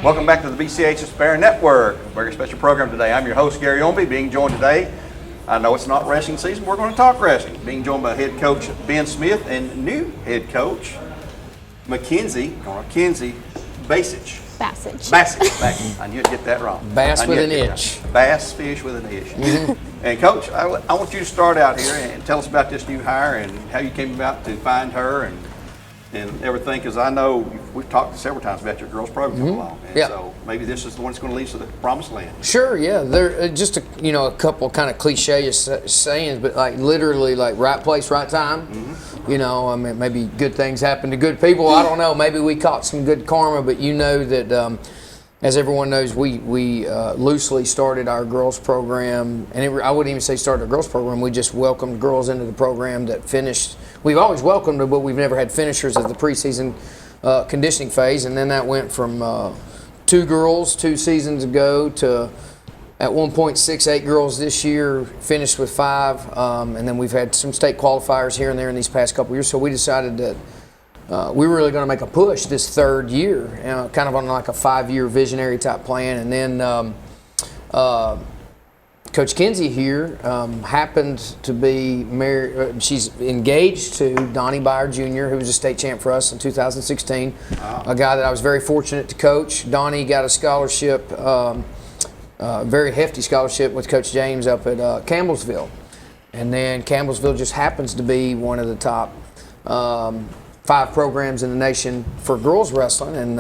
Welcome back to the BCH Aspire Network. Very special program today. I'm your host, Gary Ownbey, being joined today. I know it's not wrestling season. We're going to talk wrestling. Being joined by head coach Ben Smith and new head coach Mackenzie Bacich. Bacich. I knew I'd get that wrong. Bass with an itch. Bass fish with an itch. And Coach, I want you to start out here and tell us about this new hire and how you came about to find her and everything, because I know we've talked several times about your girls program come along, and so maybe this is the one that's going to lead to the promised land. Sure, yeah. There just a couple kind of cliche sayings, but like literally like right place, right time. You know, I mean, maybe good things happen to good people. I don't know. Maybe we caught some good karma, but you know that. As everyone knows, we loosely started our girls program, and I wouldn't even say started a girls program. We just welcomed girls into the program that finished. We've always welcomed them, but we've never had finishers of the preseason conditioning phase. And then that went from 2 girls 2 seasons ago to at one point 6-8 girls this year, finished with 5. And then we've had some state qualifiers here and there in these past couple years. So we decided that we were really going to make a push this 3rd year, kind of on like a 5-year visionary type plan. And then Coach Kenzie here happened to be married. She's engaged to Donnie Byer Jr., who was a state champ for us in 2016. Wow. A guy that I was very fortunate to coach. Donnie got a scholarship, very hefty scholarship with Coach James up at Campbellsville. And then Campbellsville just happens to be one of the top 5 programs in the nation for girls wrestling, and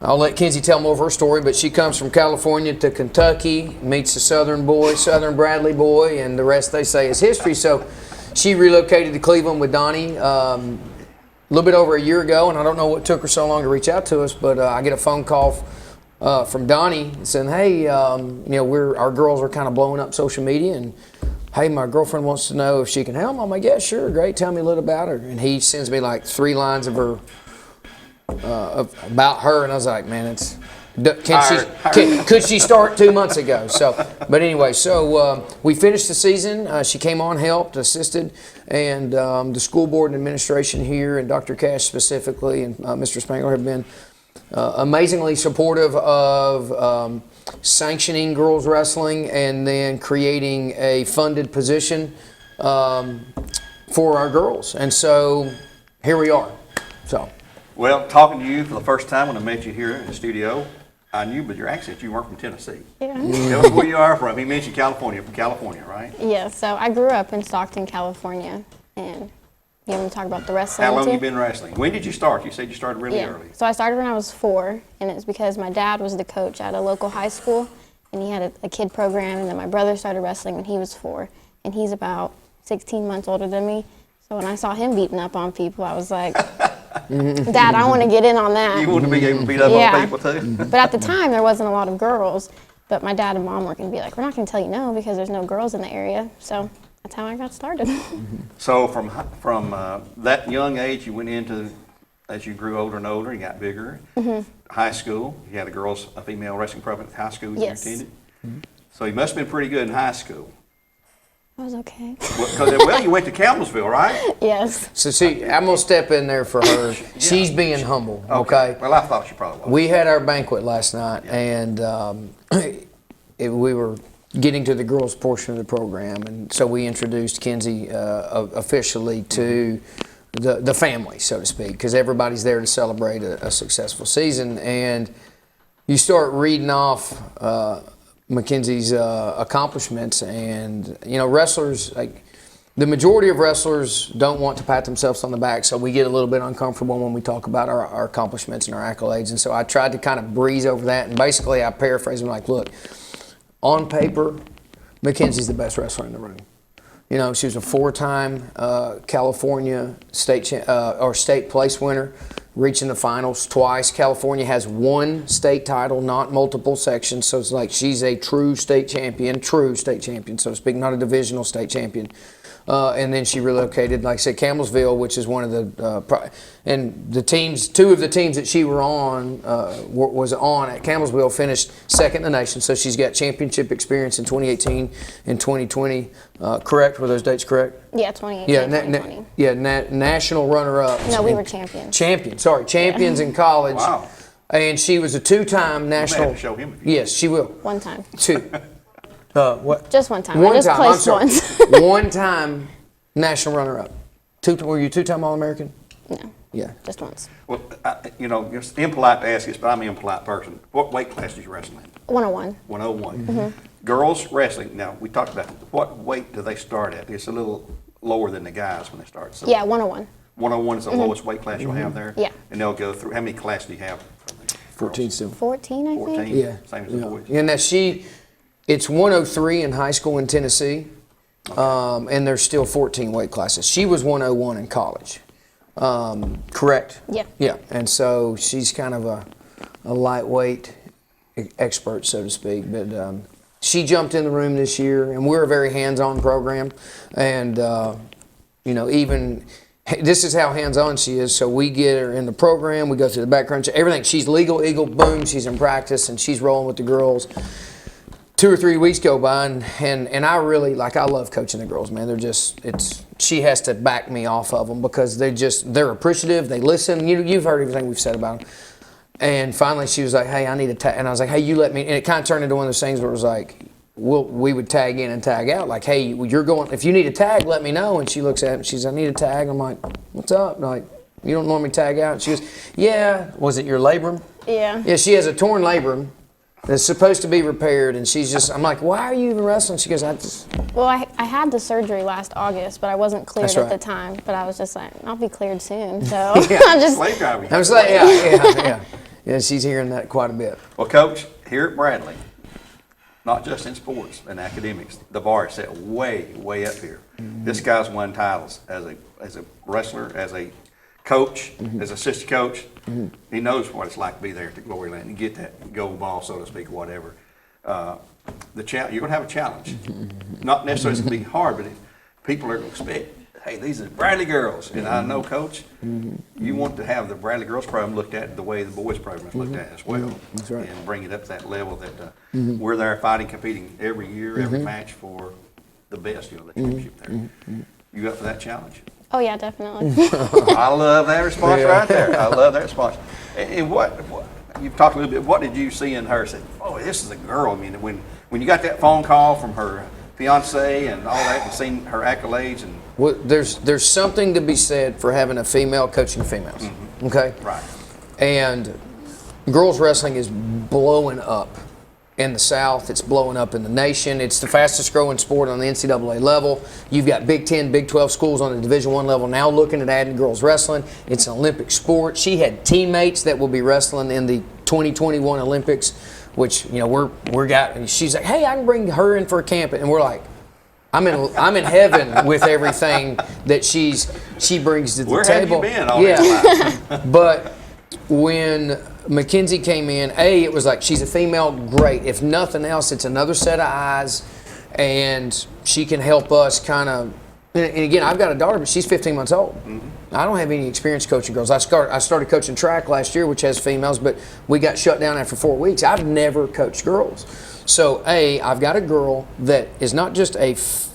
I'll let Kenzie tell more of her story, but she comes from California to Kentucky, meets a Southern Bradley boy, and the rest they say is history. So she relocated to Cleveland with Donnie a little bit over a year ago, and I don't know what took her so long to reach out to us, but I get a phone call from Donnie saying, hey, you know, our girls are kind of blowing up social media, and hey, my girlfriend wants to know if she can help. I'm like, yeah, sure, great. Tell me a little about her. And he sends me like 3 lines of her, about her, and I was like, man, could she start 2 months ago? So, but anyway, so we finished the season. She came on, helped, assisted, and the school board and administration here, and Dr. Cash specifically, and Mr. Spangler have been amazingly supportive of sanctioning girls wrestling and then creating a funded position for our girls. And so here we are. So, well, talking to you for the first time when I met you here in the studio, I knew by your accent you weren't from Tennessee. Yeah. Tell us where you are from. He mentioned California, from California, right? Yeah, so I grew up in Stockton, California, and you want me to talk about the wrestling How long too? have you been wrestling? When did you start? You said you started really early. So I started when I was 4, and it's because my dad was the coach at a local high school, and he had a kid program, and then my brother started wrestling when he was 4, and he's about 16 months older than me. So when I saw him beating up on people, I was like, Dad, I want to get in on that. You want to be able to beat up on people too? But at the time, there wasn't a lot of girls, but my dad and mom were going to be like, we're not going to tell you no because there's no girls in the area. So that's how I got started. So from that young age, you went into, as you grew older and older, you got bigger. High school, you had a female wrestling program at high school you attended. So you must have been pretty good in high school. I was okay. Well, you went to Campbellsville, right? Yes. So see, I'm gonna step in there for her. She's being humble. Okay. Well, I thought she probably was. We had our banquet last night, and we were getting to the girls' portion of the program, and so we introduced Kenzie officially to the family, so to speak, because everybody's there to celebrate a successful season, and you start reading off Mackenzie's accomplishments, and you know, wrestlers, like the majority of wrestlers don't want to pat themselves on the back, so we get a little bit uncomfortable when we talk about our accomplishments and our accolades. And so I tried to kind of breeze over that, and basically I paraphrased them like, look, on paper, Mackenzie's the best wrestler in the room. You know, she was a 4-time California state place winner, reaching the finals twice. California has 1 state title, not multiple sections, so it's like she's a true state champion, so to speak, not a divisional state champion. And then she relocated, like I said, Campbellsville, which is one of the and the teams, 2 of the teams that she was on at Campbellsville finished 2nd in the nation. So she's got championship experience in 2018 and 2020. Correct? Were those dates correct? Yeah, 2018, yeah, national runner-up. No, we were champions. Champions in college. Wow. And she was a two-time You may have national. to show him. If you Yes, she will. One time. Two. What? Just one time. One I just time. I'm placed sorry. once. One-time national runner-up. Were you two-time All-American? No, Yeah. just once. Well, you know, it's impolite to ask this, but I'm an impolite person. What weight class did you wrestle in? 101. 101. Girls wrestling. Now we talked about what weight do they start at? It's a little lower than the guys when they start. So Yeah, 101. 101 is the lowest weight class you'll have there. Yeah. And they'll go through. How many classes do you have? 14 still. 14, I think. 14. Yeah. Same as the boys. And that it's 103 in high school in Tennessee, and there's still 14 weight classes. She was 101 in college, correct? Yeah. Yeah, and so she's kind of a lightweight expert, so to speak. But she jumped in the room this year, and we're a very hands-on program, and you know, even. This is how hands-on she is. So we get her in the program. We go through the background check, everything. She's legal, eagle, boom. She's in practice, and she's rolling with the girls. 2 or 3 weeks go by, and I really, I love coaching the girls, man. They're just, she has to back me off of them because they're appreciative. They listen. You've heard everything we've said about them. And finally she was like, hey, I need a tag. And I was like, hey, you let me. And it kind of turned into one of those things where it was like, we would tag in and tag out. Like, hey, you're going, if you need a tag, let me know. And she looks at it and she's, I need a tag. I'm like, what's up? And like, you don't normally tag out? And she goes, yeah. Was it your labrum? Yeah. Yeah, she has a torn labrum that's supposed to be repaired. And she's just, I'm like, why are you even wrestling? She goes, Well, I had the surgery last August, but I wasn't cleared That's at right. the time. But I was just like, I'll be cleared soon. So Yeah. I'm just. Slave driving. I was like, yeah. Yeah, she's hearing that quite a bit. Well, Coach, here at Bradley, not just in sports and academics, the bar is set way, way up here. This guy's won titles as a wrestler, as a coach, as assistant coach. He knows what it's like to be there at the Glory Land and get that gold ball, so to speak, whatever. You're going to have a challenge. Not necessarily it's going to be hard, but people are going to expect, hey, these are Bradley girls. And I know, Coach, you want to have the Bradley girls program looked at the way the boys program is looked at as well. That's right. And bring it up to that level that we're there fighting, competing every year, every match for the best, the championship there. You up for that challenge? Oh yeah, definitely. I love that response right there. I love that response. And what you've talked a little bit, what did you see in her? Say, oh, this is a girl. I mean, when you got that phone call from her fiance and all that, and seen her accolades and Well, there's something to be said for having a female coaching females. Okay? right. And girls wrestling is blowing up in the South. It's blowing up in the nation. It's the fastest growing sport on the NCAA level. You've got Big 10, Big 12 schools on the Division I level now looking at adding girls wrestling. It's an Olympic sport. She had teammates that will be wrestling in the 2021 Olympics, which, you know, she's like, hey, I can bring her in for a camp. And we're like, I'm in heaven with everything that she brings to the Where table. have you been all this time? But when Mackenzie came in, it was like, she's a female, great. If nothing else, it's another set of eyes, and she can help us kind of. And again, I've got a daughter, but she's 15 months old. I don't have any experience coaching girls. I started coaching track last year, which has females, but we got shut down after 4 weeks. I've never coached girls. So, I've got a girl that is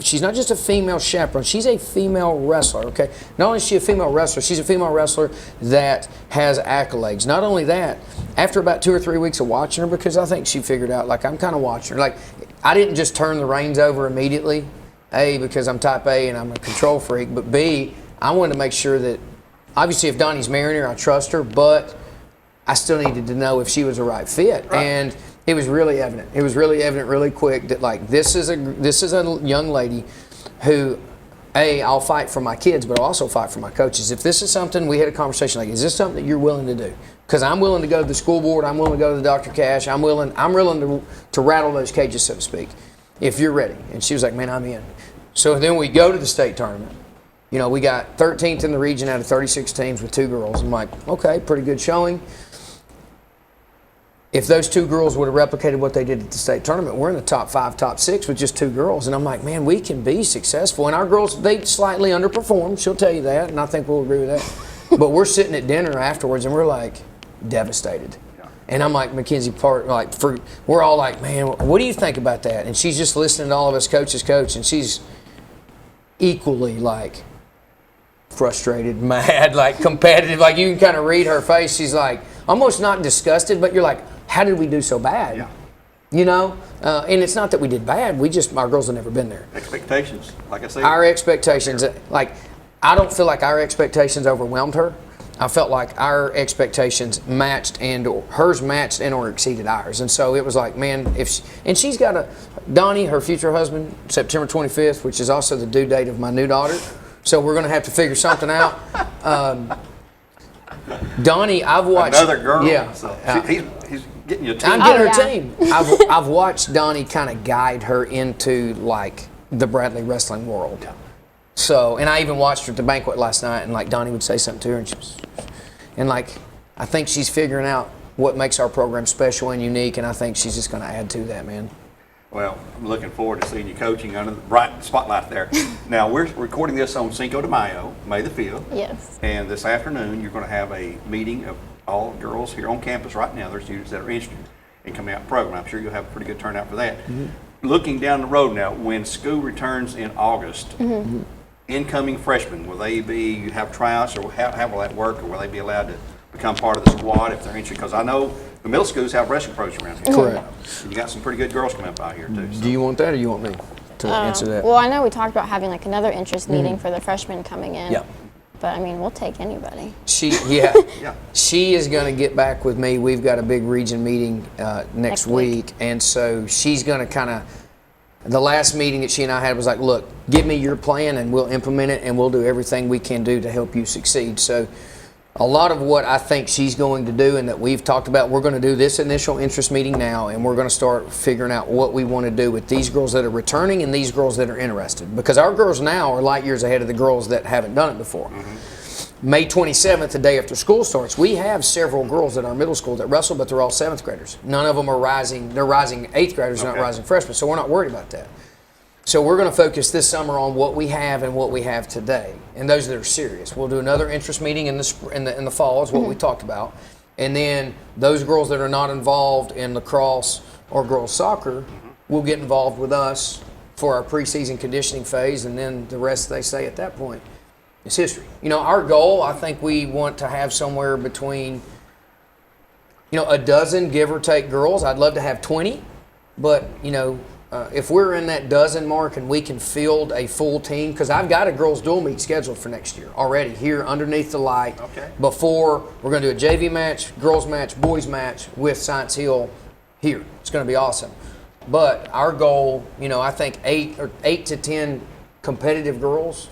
she's not just a female chaperone, she's a female wrestler, okay? Not only is she a female wrestler, she's a female wrestler that has accolades. Not only that, after about 2 or 3 weeks of watching her, because I think she figured out, like, I'm kind of watching her. Like, I didn't just turn the reins over immediately, because I'm type A and I'm a control freak, but B, I wanted to make sure that, obviously, if Donnie's marrying her, I trust her, but I still needed to know if she was a right fit. Right. And it was really evident. It was really evident really quick that, like, this is a young lady who, I'll fight for my kids, but I'll also fight for my coaches. If this is something, we had a conversation like, is this something that you're willing to do? Because I'm willing to go to the school board, I'm willing to go to the Dr. Cash, I'm willing to rattle those cages, so to speak, if you're ready. And she was like, man, I'm in. So then we go to the state tournament. You know, we got 13th in the region out of 36 teams with 2 girls. I'm like, okay, pretty good showing. If those 2 girls would have replicated what they did at the state tournament, we're in the top 5, top 6 with just 2 girls. And I'm like, man, we can be successful. And our girls, they slightly underperformed. She'll tell you that, and I think we'll agree with that. But we're sitting at dinner afterwards, and we're like devastated. And I'm like, Mackenzie, we're all like, man, what do you think about that? And she's just listening to all of us coaches coach, and she's equally like frustrated, mad, like competitive. Like, you can kind of read her face. She's like, almost not disgusted, but you're like, how did we do so bad? Yeah. You know, and it's not that we did bad. Our girls have never been there. Expectations, like I said. Our expectations, like, I don't feel like our expectations overwhelmed her. I felt like our expectations matched hers matched and or exceeded ours. And so it was like, man, and she's got Donnie, her future husband, September 25th, which is also the due date of my new daughter. So we're going to have to figure something out. Donnie, I've watched. Another girl. Yeah. So he's getting you a team. I'm getting her yeah. team. I've watched Donnie kind of guide her into like the Bradley wrestling world. Yeah. So, and I even watched her at the banquet last night, and like Donnie would say something to her, and like I think she's figuring out what makes our program special and unique, and I think she's just going to add to that, man. Well, I'm looking forward to seeing you coaching under the bright spotlight there. Now, we're recording this on Cinco de Mayo, May the 5th. Yes. And this afternoon, you're going to have a meeting of all girls here on campus right now. There's students that are interested in coming out the program. I'm sure you'll have a pretty good turnout for that. Mm-hmm. Looking down the road now, when school returns in August, mm-hmm. incoming freshmen, will they have tryouts, or how will that work, or will they be allowed to become part of the squad if they're interested? Because I know the middle schools have wrestling programs around here. Correct. You got some pretty good girls coming up out here too. So. Do you want that, or you want me to answer that? Well, I know we talked about having like another interest meeting for the freshmen coming in. Yeah. But I mean, we'll take anybody. She is going to get back with me. We've got a big region meeting next week, and so she's going to kind of. The last meeting that she and I had was like, look, give me your plan, and we'll implement it, and we'll do everything we can do to help you succeed. So a lot of what I think she's going to do and that we've talked about, we're going to do this initial interest meeting now, and we're going to start figuring out what we want to do with these girls that are returning and these girls that are interested. Because our girls now are light years ahead of the girls that haven't done it before. Mm-hmm. May 27th, the day after school starts, we have several girls at our middle school that wrestle, but they're all 7th graders. None of them are rising. They're rising 8th graders, not rising freshmen, so we're not worried about that. So we're going to focus this summer on what we have and what we have today, and those that are serious. We'll do another interest meeting in the fall, is what we talked about, and then those girls that are not involved in lacrosse or girls soccer will get involved with us for our preseason conditioning phase, and then the rest, they say at that point, is history. You know, our goal, I think we want to have somewhere between, a dozen, give or take, girls. I'd love to have 20, but if we're in that dozen mark and we can field a full team, because I've got a girls' dual meet scheduled for next year already here underneath the light. Okay. Before we're going to do a JV match, girls match, boys match with Science Hill here. It's going to be awesome. But our goal, I think 8 to 10 competitive girls,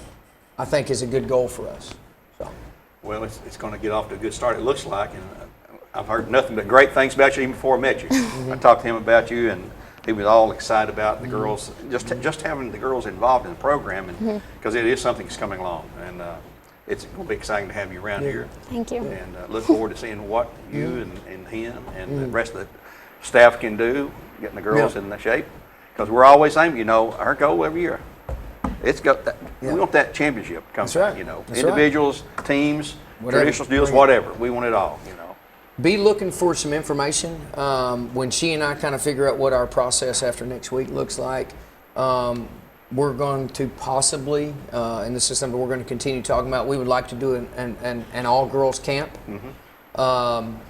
I think is a good goal for us. So. Well, it's going to get off to a good start, it looks like, and I've heard nothing but great things about you even before I met you. Mm-hmm. I talked to him about you, and he was all excited about the girls, just having the girls involved in the program, and because it is something that's coming along, and it's going to be exciting to have you around here. Thank you. And look forward to seeing what you and him and the rest of the staff can do, getting the girls in the shape, because we're always aiming, our goal every year. It's got that. We want that championship come. That's right. That's individuals, teams, traditional deals, whatever. We want it all. Be looking for some information when she and I kind of figure out what our process after next week looks like. We're going to possibly, and this is something we're going to continue talking about. We would like to do an all-girls camp. Mm-hmm.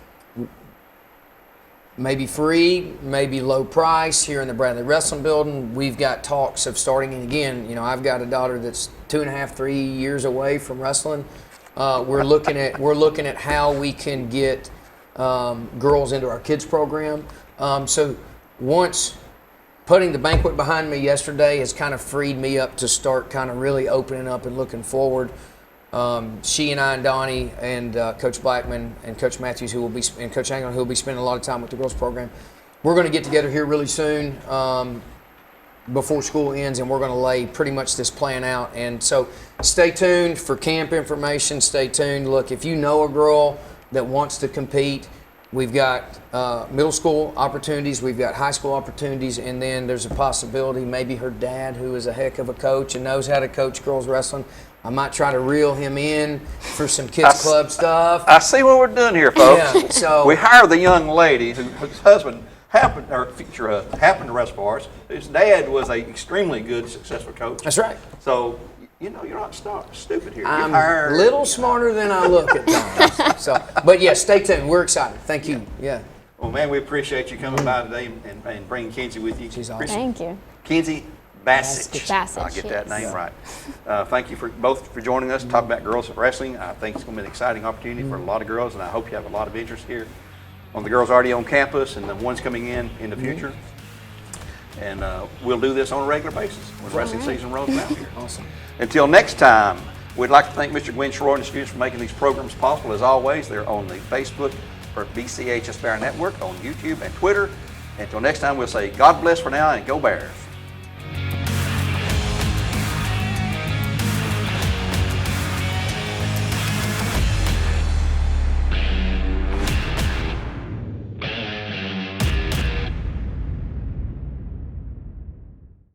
Maybe free, maybe low price here in the Bradley Wrestling Building. We've got talks of starting, and again, I've got a daughter that's 2.5, 3 years away from wrestling. We're looking at how we can get girls into our kids program. So once putting the banquet behind me yesterday has kind of freed me up to start kind of really opening up and looking forward. She and I and Donnie and Coach Blackman and Coach Matthews, and Coach Anglin, who will be spending a lot of time with the girls program. We're going to get together here really soon before school ends, and we're going to lay pretty much this plan out. And so stay tuned for camp information. Stay tuned. Look, if you know a girl that wants to compete, we've got middle school opportunities, we've got high school opportunities, and then there's a possibility maybe her dad, who is a heck of a coach and knows how to coach girls wrestling, I might try to reel him in for some kids club stuff. I see what we're doing here, folks. Yeah, so we hire the young lady whose husband future husband happened to wrestle for us. His dad was an extremely good, successful coach. That's right. So you know, you're not stupid here. I'm You've hired, a little smarter than I look at times. So, but yeah, stay tuned. We're excited. Thank you. Yeah. Well, man, we appreciate you coming by today and bringing Kenzie with you. She's awesome. Thank you. Kenzie Bacich. Bacich, I'll get that yes. name right. Thank you both for joining us to talk about girls wrestling. I think it's going to be an exciting opportunity for a lot of girls, and I hope you have a lot of interest here on the girls already on campus and the ones coming in the future. And we'll do this on a regular basis when wrestling season rolls out here. Awesome. Until next time, we'd like to thank Mr. Gwen Shroy and the students for making these programs possible. As always, they're on the Facebook for BCH Aspire Network, on YouTube and Twitter. Until next time, we'll say God bless for now and go Bears.